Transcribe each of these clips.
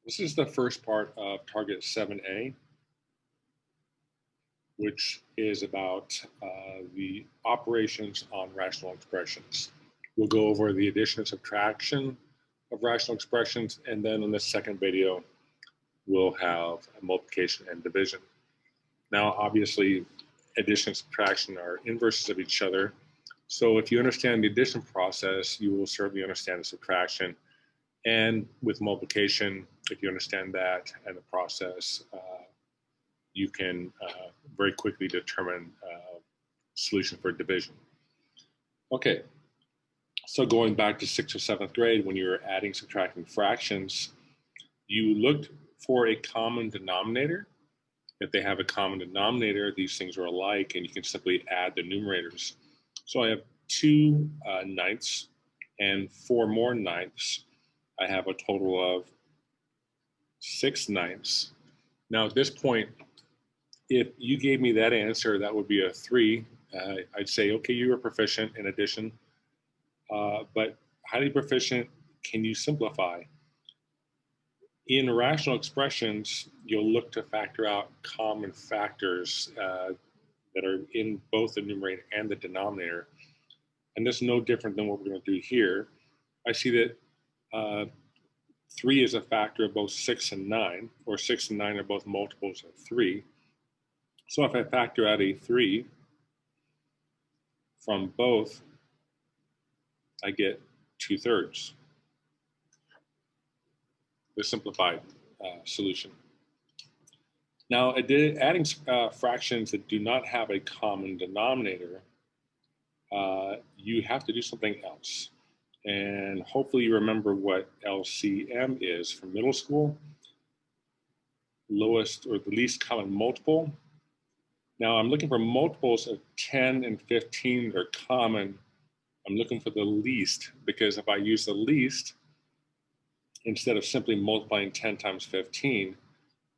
This is the first part of Target 7A, which is about the operations on rational expressions. We'll go over the addition and subtraction of rational expressions, and then in the second video, we'll have multiplication and division. Now, obviously, addition and subtraction are inverses of each other. So if you understand the addition process, you will certainly understand the subtraction. And with multiplication, if you understand that and the process, you can very quickly determine solution for division. Okay, so going back to 6th or 7th grade, when you're adding, subtracting fractions, you looked for a common denominator. If they have a common denominator, these things are alike, and you can simply add the numerators. So I have 2 ninths and 4 more ninths. I have a total of 6 ninths. Now at this point, if you gave me that answer, that would be a 3. I'd say, okay, you were proficient in addition, but highly proficient, can you simplify? In rational expressions, you'll look to factor out common factors that are in both the numerator and the denominator. And this is no different than what we're going to do here. I see that 3 is a factor of both 6 and 9, or 6 and 9 are both multiples of 3. So if I factor out a 3 from both, I get 2/3. The simplified solution. Now, adding fractions that do not have a common denominator, you have to do something else. And hopefully you remember what LCM is from middle school, lowest or the least common multiple. Now I'm looking for multiples of 10 and 15 that are common. I'm looking for the least, because if I use the least, instead of simply multiplying 10 times 15,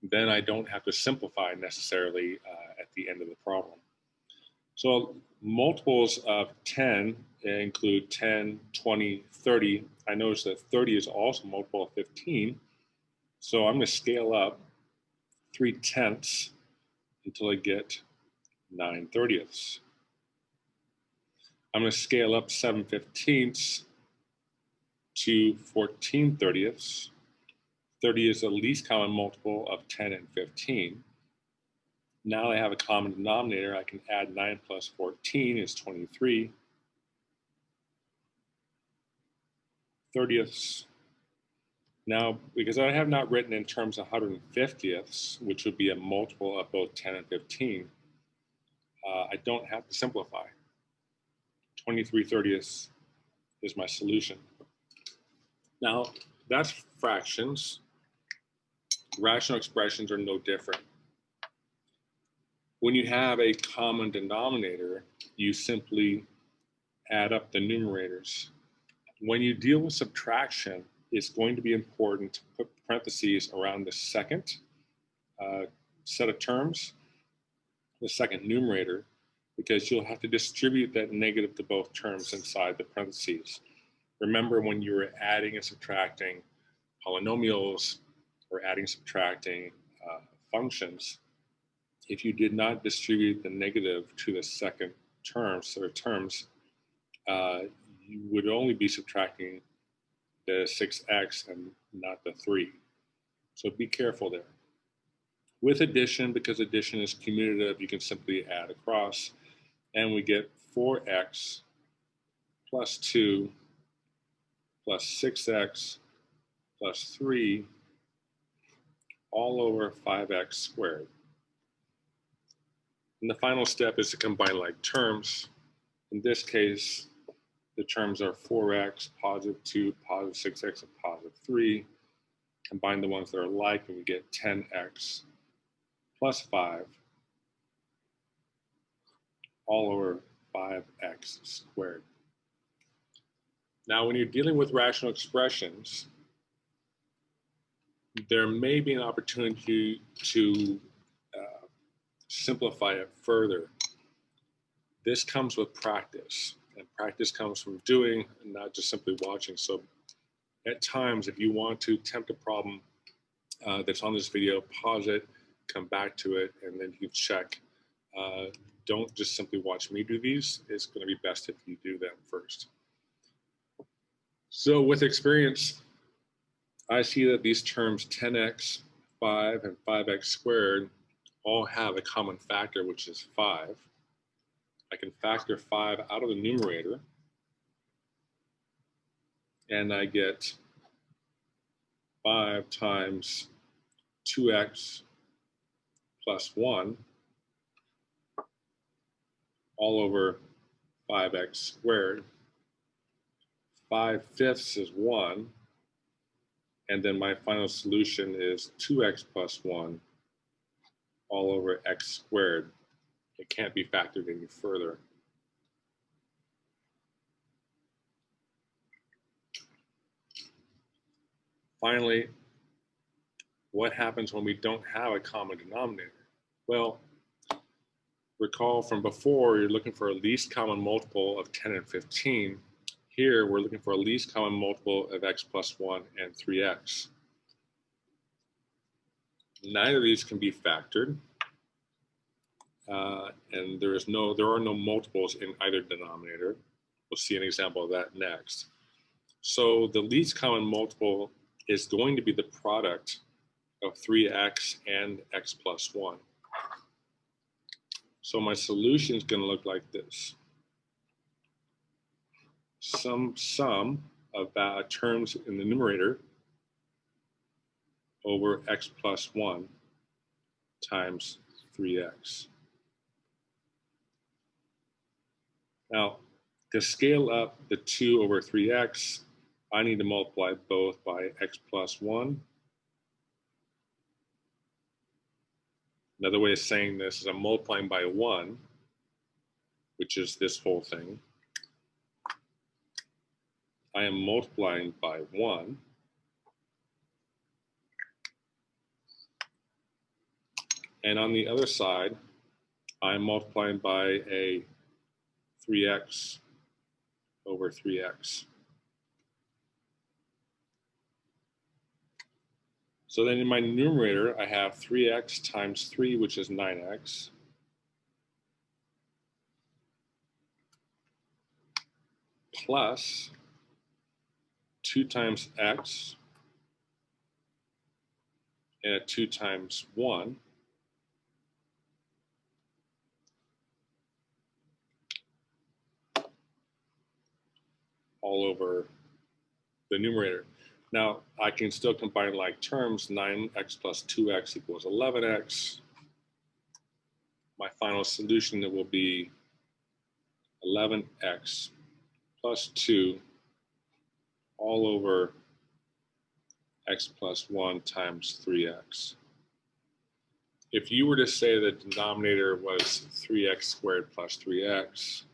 then I don't have to simplify necessarily at the end of the problem. So multiples of 10 include 10, 20, 30. I notice that 30 is also a multiple of 15. So I'm going to scale up 3/10 until I get 9/30. I'm going to scale up 7/15 to 14/30. 30 is the least common multiple of 10 and 15. Now I have a common denominator. I can add 9 plus 14 is 23. 30ths. Now, because I have not written in terms of 150ths, which would be a multiple of both 10 and 15, I don't have to simplify. 23/30ths is my solution. Now, that's fractions. Rational expressions are no different. When you have a common denominator, you simply add up the numerators. When you deal with subtraction, it's going to be important to put parentheses around the second set of terms, the second numerator, because you'll have to distribute that negative to both terms inside the parentheses. Remember, when you're adding and subtracting polynomials or adding and subtracting functions, if you did not distribute the negative to the second terms, you would only be subtracting the 6x and not the 3. So be careful there. With addition, because addition is commutative, you can simply add across, and we get 4x plus 2 plus 6x plus 3 all over 5x squared. And the final step is to combine like terms. In this case, the terms are 4x, positive 2, positive 6x, and positive 3. Combine the ones that are alike, and we get 10x plus 5 all over 5x squared. Now, when you're dealing with rational expressions, there may be an opportunity to simplify it further. This comes with practice, and practice comes from doing and not just simply watching. So at times, if you want to attempt a problem that's on this video, pause it, come back to it, and then you check. Don't just simply watch me do these. It's going to be best if you do them first. So with experience, I see that these terms 10x, 5, and 5x squared all have a common factor, which is 5. I can factor 5 out of the numerator, and I get 5 times 2x plus 1 all over 5x squared. 5/5 is 1, and then my final solution is 2x plus 1 all over x squared. It can't be factored any further. Finally, what happens when we don't have a common denominator? Well, recall from before, you're looking for a least common multiple of 10 and 15. Here, we're looking for a least common multiple of x plus 1 and 3x. Neither of these can be factored, and there are no multiples in either denominator. We'll see an example of that next. So the least common multiple is going to be the product of 3x and x plus 1. So my solution is going to look like this. Some sum of terms in the numerator over x plus 1 times 3x. Now, to scale up the 2 over 3x, I need to multiply both by x plus 1. Another way of saying this is I'm multiplying by 1, which is this whole thing. I am multiplying by 1. And on the other side, I'm multiplying by a 3x over 3x. So then in my numerator, I have 3x times 3, which is 9x, plus 2 times x, and a 2 times 1, all over the numerator. Now, I can still combine like terms. 9x plus 2x equals 11x. My final solution will be 11x plus 2 all over x plus 1 times 3x. If you were to say the denominator was 3x squared plus 3x,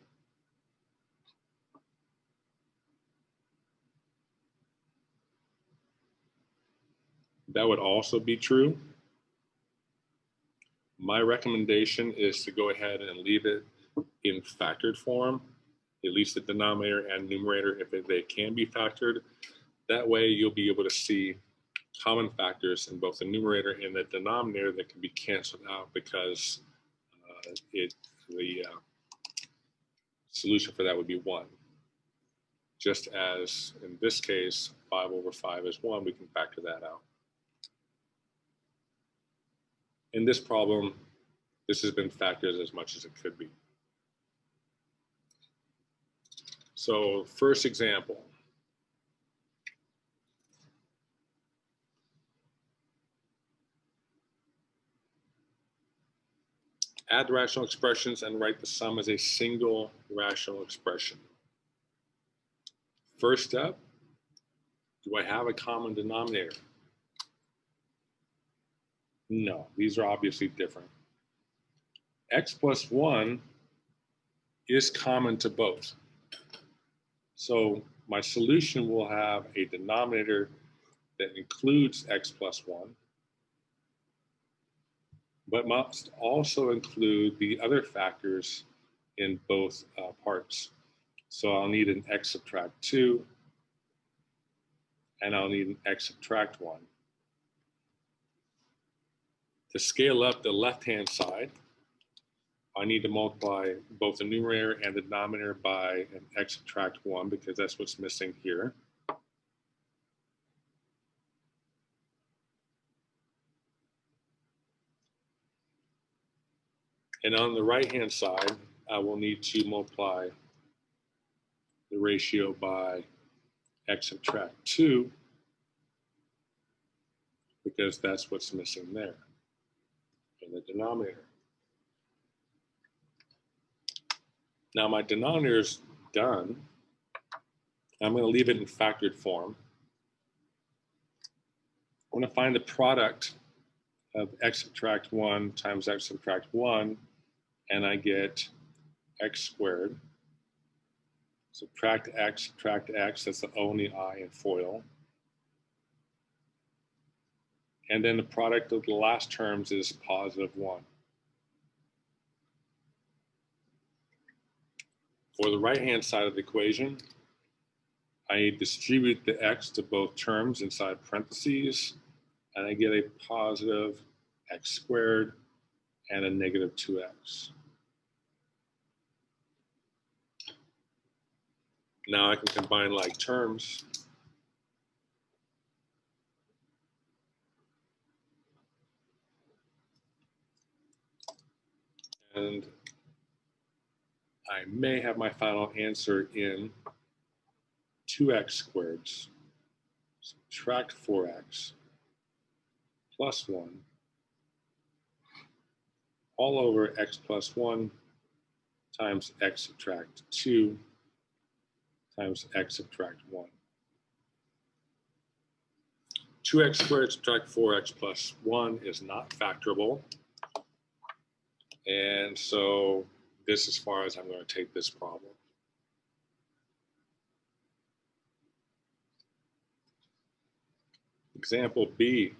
that would also be true. My recommendation is to go ahead and leave it in factored form, at least the denominator and numerator, if they can be factored. That way you'll be able to see common factors in both the numerator and the denominator that can be canceled out because the solution for that would be 1. Just as in this case, 5 over 5 is 1, we can factor that out. In this problem, this has been factored as much as it could be. So first example. Add the rational expressions and write the sum as a single rational expression. First step, do I have a common denominator? No, these are obviously different. X plus 1 is common to both. So my solution will have a denominator that includes x plus 1, but must also include the other factors in both parts. So I'll need an x subtract 2, and I'll need an x subtract 1. To scale up the left-hand side, I need to multiply both the numerator and the denominator by an x subtract 1 because that's what's missing here. And on the right-hand side, I will need to multiply the ratio by x subtract 2 because that's what's missing there in the denominator. Now my denominator is done. I'm going to leave it in factored form. I'm going to find the product of x subtract 1 times x subtract 1, and I get x squared. Subtract x, that's the O and the I in FOIL. And then the product of the last terms is positive 1. For the right-hand side of the equation, I distribute the x to both terms inside parentheses, and I get a positive x squared and a negative 2x. Now I can combine like terms. And I may have my final answer in 2x squareds, subtract 4x, plus 1, all over x plus 1 times x subtract 2 times x subtract 1. 2x squared subtract 4x plus 1 is not factorable. And so this is as far as I'm going to take this problem. Example B.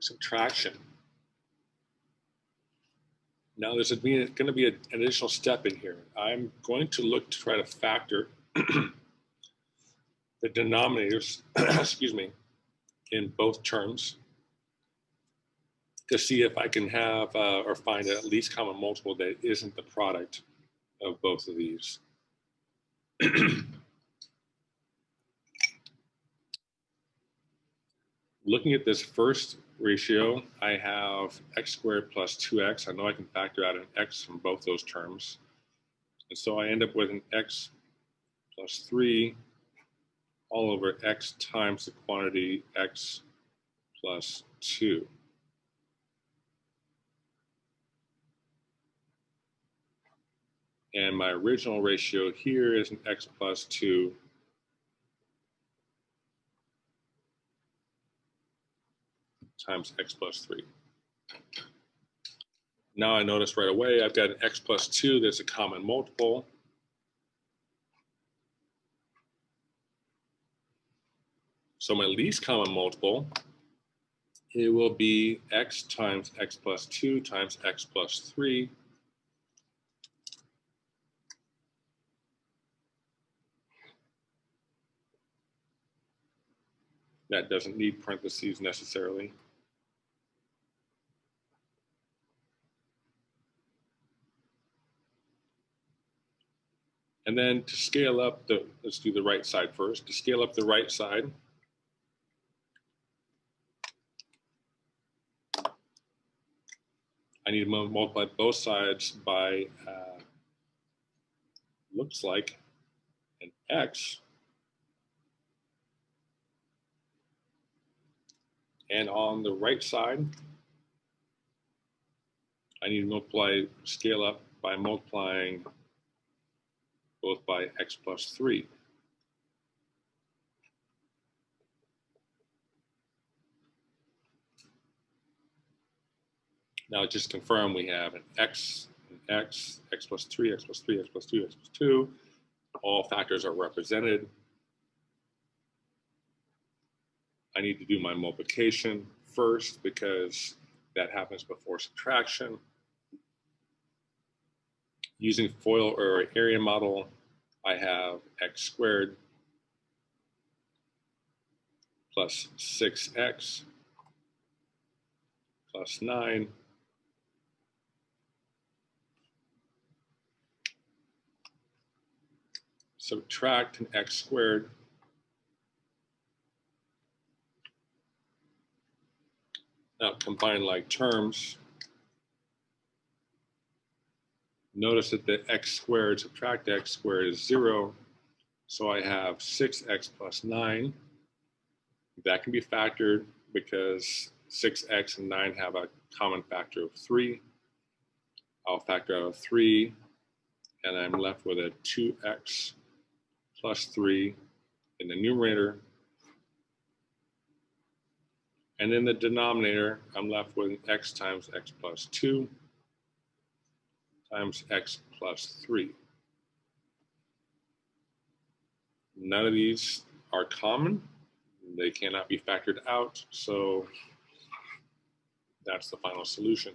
Subtraction. Now there's going to be an additional step in here. I'm going to look to try to factor the denominators, excuse me, in both terms to see if I can have or find a least common multiple that isn't the product of both of these. Looking at this first ratio, I have x squared plus 2x. I know I can factor out an x from both those terms. And so I end up with an x plus 3 all over x times the quantity x plus 2. And my original ratio here is an x plus 2 times x plus 3. Now I notice right away I've got an x plus 2 that's a common multiple. So my least common multiple, it will be x times x plus 2 times x plus 3. That doesn't need parentheses necessarily. And then to scale up let's do the right side first. To scale up the right side, I need to multiply both sides by, looks like an x. And on the right side, I need to scale up by multiplying both by x plus 3. Now just confirm we have an x plus 3, x plus 3, x plus 2, x plus 2. All factors are represented. I need to do my multiplication first because that happens before subtraction. Using FOIL or area model, I have x squared plus 6x plus 9 subtract an x squared now combine like terms. Notice that the x squared subtract x squared is 0, so I have 6x plus 9. That can be factored because 6x and 9 have a common factor of 3. I'll factor out 3, and I'm left with a 2x plus 3 in the numerator. And in the denominator, I'm left with x times x plus 2 times x plus 3. None of these are common. They cannot be factored out, so that's the final solution.